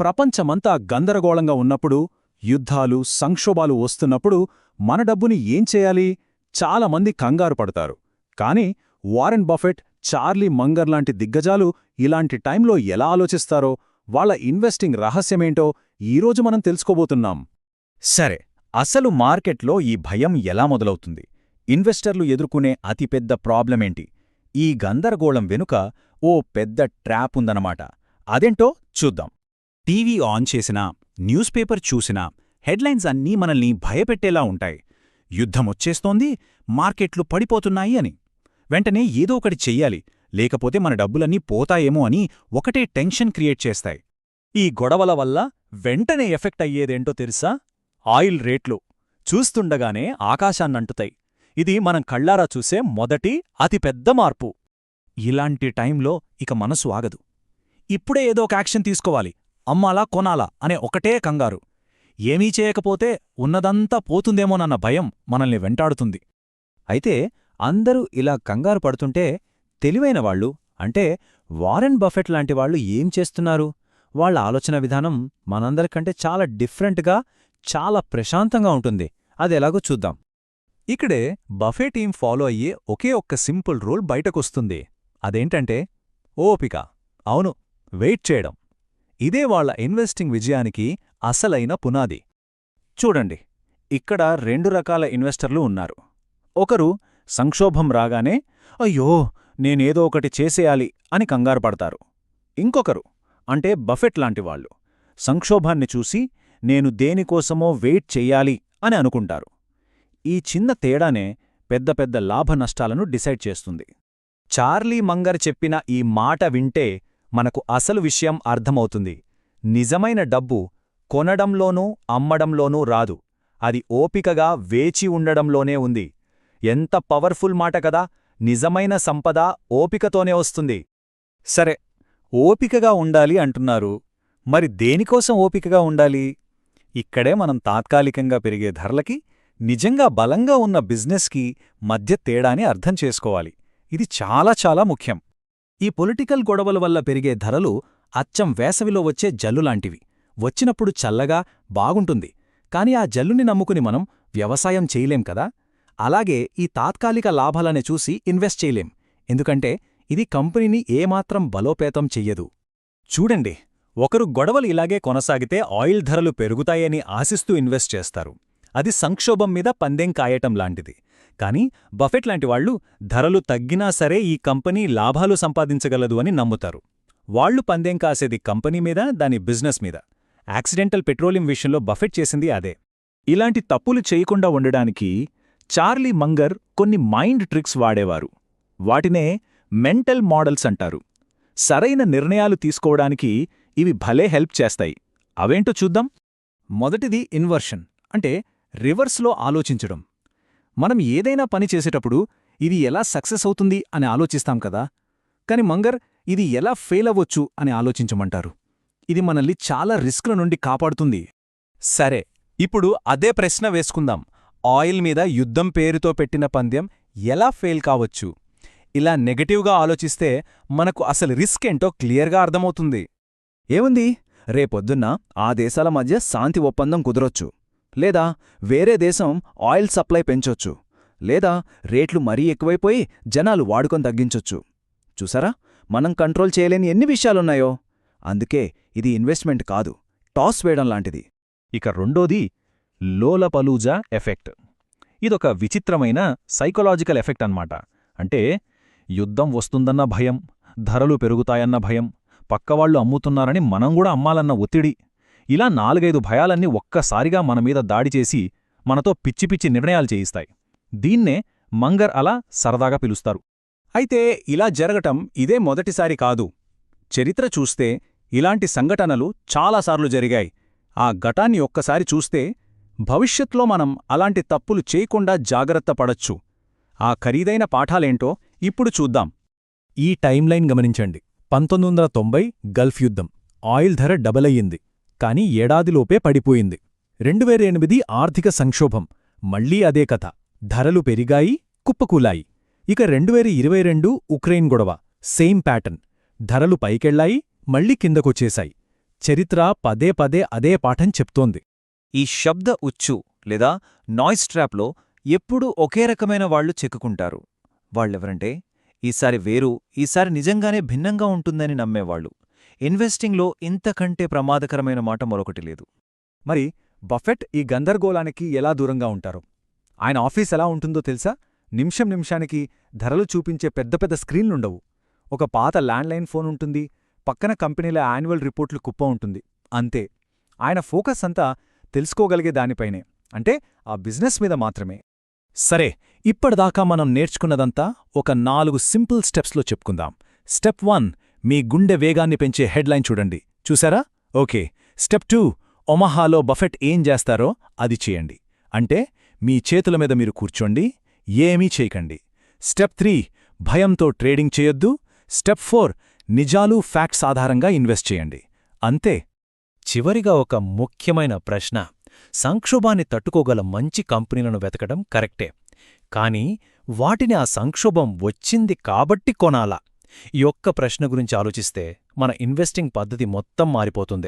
ప్రపంచమంతా గందరగోళంగా ఉన్నప్పుడు, యుద్ధాలు, సంక్షోభాలు వస్తున్నప్పుడు మన డబ్బుని ఏం చేయాలి? చాలామంది కంగారు పడతారు. కాని వారెన్ బఫెట్, చార్లీ మంగర్ లాంటి దిగ్గజాలు ఇలాంటి టైంలో ఎలా ఆలోచిస్తారో, వాళ్ళ ఇన్వెస్టింగ్ రహస్యమేంటో ఈరోజు మనం తెలుసుకోబోతున్నాం. సరే, అసలు మార్కెట్లో ఈ భయం ఎలా మొదలవుతుంది? ఇన్వెస్టర్లు ఎదుర్కొనే అతిపెద్ద ప్రాబ్లమేంటి? ఈ గందరగోళం వెనుక ఓ పెద్ద ట్రాప్ ఉందన్నమాట. అదేంటో చూద్దాం. టీవీ ఆన్ చేసినా, న్యూస్ పేపర్ చూసినా హెడ్లైన్స్ అన్నీ మనల్ని భయపెట్టేలా ఉంటాయి. యుద్ధమొచ్చేస్తోంది, మార్కెట్లు పడిపోతున్నాయి అని. వెంటనే ఏదో ఒకటి చెయ్యాలి, లేకపోతే మన డబ్బులన్నీ పోతాయేమో అని ఒకటే టెన్షన్ క్రియేట్ చేస్తాయి. ఈ గొడవల వల్ల వెంటనే ఎఫెక్ట్ అయ్యేదేంటో తెలుసా? ఆయిల్ రేట్లు చూస్తుండగానే ఆకాశాన్నంటుతాయి. ఇది మనం కళ్ళారా చూసే మొదటి అతిపెద్ద మార్పు. ఇలాంటి టైంలో ఇక మనసు ఆగదు. ఇప్పుడే ఏదో ఒక యాక్షన్ తీసుకోవాలి, అమ్మాలా కొనాలా అనే ఒకటే కంగారు. ఏమీ చేయకపోతే ఉన్నదంతా పోతుందేమోనన్న భయం మనల్ని వెంటాడుతుంది. అయితే అందరూ ఇలా కంగారు పడుతుంటే తెలివైనవాళ్లు, అంటే వారెన్ బఫెట్ లాంటివాళ్లు ఏం చేస్తున్నారు? వాళ్ల ఆలోచన విధానం మనందరికంటే చాలా డిఫరెంట్గా, చాలా ప్రశాంతంగా ఉంటుంది. అదెలాగో చూద్దాం. ఇక్కడే బఫే టీం ఫాలో అయ్యే ఒకే ఒక్క సింపుల్ రూల్ బయటకొస్తుంది. అదేంటంటే ఓపిక. అవును, వెయిట్ చేయడం. ఇదే వాళ్ల ఇన్వెస్టింగ్ విజయానికి అసలైన పునాది. చూడండి, ఇక్కడ 2 రకాల ఇన్వెస్టర్లు ఉన్నారు. ఒకరు సంక్షోభం రాగానే అయ్యో నేనేదో ఒకటి చేసేయాలి అని కంగారు పడతారు. ఇంకొకరు, అంటే బఫెట్ లాంటివాళ్లు, సంక్షోభాన్ని చూసి నేను దేనికోసమో వెయిట్ చెయ్యాలి అని అనుకుంటారు. ఈ చిన్న తేడానే పెద్ద పెద్ద లాభనష్టాలను డిసైడ్ చేస్తుంది. చార్లీ మంగర్ చెప్పిన ఈ మాట వింటే మనకు అసలు విషయం అర్థమవుతుంది. నిజమైన డబ్బు కొనడంలోనూ అమ్మడంలోనూ రాదు, అది ఓపికగా వేచి ఉండడంలోనే ఉంది. ఎంత పవర్ఫుల్ మాట కదా! నిజమైన సంపద ఓపికతోనే వస్తుంది. సరే, ఓపికగా ఉండాలి అంటున్నారు. మరి దేనికోసం ఓపికగా ఉండాలి? ఇక్కడే మనం తాత్కాలికంగా పెరిగే ధరలకి, నిజంగా బలంగా ఉన్న బిజినెస్కి మధ్య తేడాని అర్థం చేసుకోవాలి. ఇది చాలా చాలా ముఖ్యం. ఈ పొలిటికల్ గొడవల వల్ల పెరిగే ధరలు అచ్చం వేసవిలో వచ్చే జల్లులాంటివి. వచ్చినప్పుడు చల్లగా బాగుంటుంది, కాని ఆ జల్లుని నమ్ముకుని మనం వ్యవసాయం చేయలేం కదా. అలాగే ఈ తాత్కాలిక లాభాలనే చూసి ఇన్వెస్ట్ చేయలేం, ఎందుకంటే ఇది కంపెనీని ఏమాత్రం బలోపేతం చెయ్యదు. చూడండి, ఒకరు గొడవలు ఇలాగే కొనసాగితే ఆయిల్ ధరలు పెరుగుతాయని ఆశిస్తూ ఇన్వెస్ట్ చేస్తారు. అది సంక్షోభం మీద పందెం కాయటం లాంటిది. కానీ బఫెట్ లాంటివాళ్లు ధరలు తగ్గినా సరే ఈ కంపెనీ లాభాలు సంపాదించగలదు అని నమ్ముతారు. వాళ్లు పందెం కాసేది కంపెనీ మీద, దాని బిజినెస్ మీద. యాక్సిడెంటల్ పెట్రోలియం విషయంలో బఫెట్ చేసింది అదే. ఇలాంటి తప్పులు చేయకుండా ఉండడానికి చార్లీ మంగర్ కొన్ని మైండ్ ట్రిక్స్ వాడేవారు. వాటినే మెంటల్ మోడల్స్ అంటారు. సరైన నిర్ణయాలు తీసుకోవడానికి ఇవి భలే హెల్ప్ చేస్తాయి. అవేంటో చూద్దాం. మొదటిది ఇన్వర్షన్, అంటే రివర్స్లో ఆలోచించడం. మనం ఏదైనా పని చేసేటప్పుడు ఇది ఎలా సక్సెస్ అవుతుంది అని ఆలోచిస్తాం కదా, కాని మంగర్ ఇది ఎలా ఫెయిల్ అవ్వొచ్చు అని ఆలోచించమంటారు. ఇది మనల్ని చాలా రిస్క్ల నుండి కాపాడుతుంది. సరే, ఇప్పుడు అదే ప్రశ్న వేసుకుందాం. ఆయిల్ మీద యుద్ధం పేరుతో పెట్టిన పందెం ఎలా ఫెయిల్ కావచ్చు? ఇలా నెగటివ్గా ఆలోచిస్తే మనకు అసలు రిస్క్ ఏంటో క్లియర్గా అర్థమవుతుంది. ఏముంది, రేపొద్దున్న ఆ దేశాల మధ్య శాంతి ఒప్పందం కుదరొచ్చు, లేదా వేరే దేశం ఆయిల్ సప్లై పెంచొచ్చు, లేదా రేట్లు మరీ ఎక్కువైపోయి జనాలు వాడుకొని తగ్గించొచ్చు. చూసారా, మనం కంట్రోల్ చేయలేని ఎన్ని విషయాలున్నాయో. అందుకే ఇది ఇన్వెస్ట్మెంట్ కాదు, టాస్ వేయడం లాంటిది. ఇక రెండోది లోలపలూజా ఎఫెక్ట్. ఇదొక విచిత్రమైన సైకలాజికల్ ఎఫెక్ట్ అన్నమాట. అంటే యుద్ధం వస్తుందన్న భయం, ధరలు పెరుగుతాయన్న భయం, పక్కవాళ్లు అమ్ముతున్నారని మనం కూడా అమ్మాలన్న ఒత్తిడి, ఇలా 4-5 భయాలన్నీ ఒక్కసారిగా మనమీద దాడిచేసి మనతో పిచ్చి పిచ్చి నిర్ణయాలు చేయిస్తాయి. దీన్నే మంగర్ అలా సరదాగా పిలుస్తారు. అయితే ఇలా జరగటం ఇదే మొదటిసారి కాదు. చరిత్ర చూస్తే ఇలాంటి సంఘటనలు చాలాసార్లు జరిగాయి. ఆ ఘటాన్ని ఒక్కసారి చూస్తే భవిష్యత్లో మనం అలాంటి తప్పులు చేయకుండా జాగ్రత్త పడచ్చు. ఆ ఖరీదైన పాఠాలేంటో ఇప్పుడు చూద్దాం. ఈ టైంలైన్ గమనించండి. 1990 గల్ఫ్ యుద్ధం, ఆయిల్ ధర డబల్ అయ్యింది, కాని ఏడాదిలోపే పడిపోయింది. 2008 ఆర్థిక సంక్షోభం, మళ్లీ అదే కథ, ధరలు పెరిగాయి, కుప్పకూలాయి. ఇక 2022 ఉక్రెయిన్ గొడవ, సేమ్ ప్యాటర్న్, ధరలు పైకెళ్లాయి, మళ్లీ కిందకొచ్చేశాయి. చరిత్ర పదే పదే అదే పాఠం చెప్తోంది. ఈ శబ్ద ఉచ్చు లేదా నాయిస్ ట్రాప్లో ఎప్పుడూ ఒకే రకమైన వాళ్లు చిక్కుకుంటారు. వాళ్ళెవరంటే ఈసారి వేరు, ఈసారి నిజంగానే భిన్నంగా ఉంటుందని నమ్మేవాళ్లు. ఇన్వెస్టింగ్లో ఇంతకంటే ప్రమాదకరమైన మాట మరొకటి లేదు. మరి బఫెట్ ఈ గందరగోళానికి ఎలా దూరంగా ఉంటారు? ఆయన ఆఫీస్ ఎలా ఉంటుందో తెలుసా? నిమిషం నిమిషానికి ధరలు చూపించే పెద్ద పెద్ద స్క్రీన్లుండవు. ఒక పాత ల్యాండ్లైన్ ఫోన్ ఉంటుంది, పక్కన కంపెనీల యాన్యువల్ రిపోర్ట్లు కుప్ప ఉంటుంది. అంతే. ఆయన ఫోకస్ అంతా తెలుసుకోగలిగే దానిపైనే, అంటే ఆ బిజినెస్ మీద మాత్రమే. సరే, ఇప్పటిదాకా మనం నేర్చుకున్నదంతా ఒక 4 సింపుల్ స్టెప్స్లో చెప్పుకుందాం. స్టెప్ 1, మీ గుండె వేగాన్ని పెంచే హెడ్లైన్ చూడండి. చూసారా? ఓకే. స్టెప్ 2, ఒమహాలో బఫెట్ ఏం చేస్తారో అది చేయండి. అంటే మీ చేతుల మీద మీరు కూర్చోండి, ఏమీ చేయకండి. స్టెప్ 3, భయంతో ట్రేడింగ్ చేయొద్దు. స్టెప్ 4, నిజాలు ఫ్యాక్ట్స్ ఆధారంగా ఇన్వెస్ట్ చేయండి. అంతే. చివరిగా ఒక ముఖ్యమైన ప్రశ్న. సంక్షోభాన్ని తట్టుకోగల మంచి కంపెనీలను వెతకడం కరెక్టే, కానీ వాటిని ఆ సంక్షోభం వచ్చింది కాబట్టి కొనాలా? ఈ ఒక్క ప్రశ్న గురించి ఆలోచిస్తే మన ఇన్వెస్టింగ్ పద్ధతి మొత్తం మారిపోతుంది.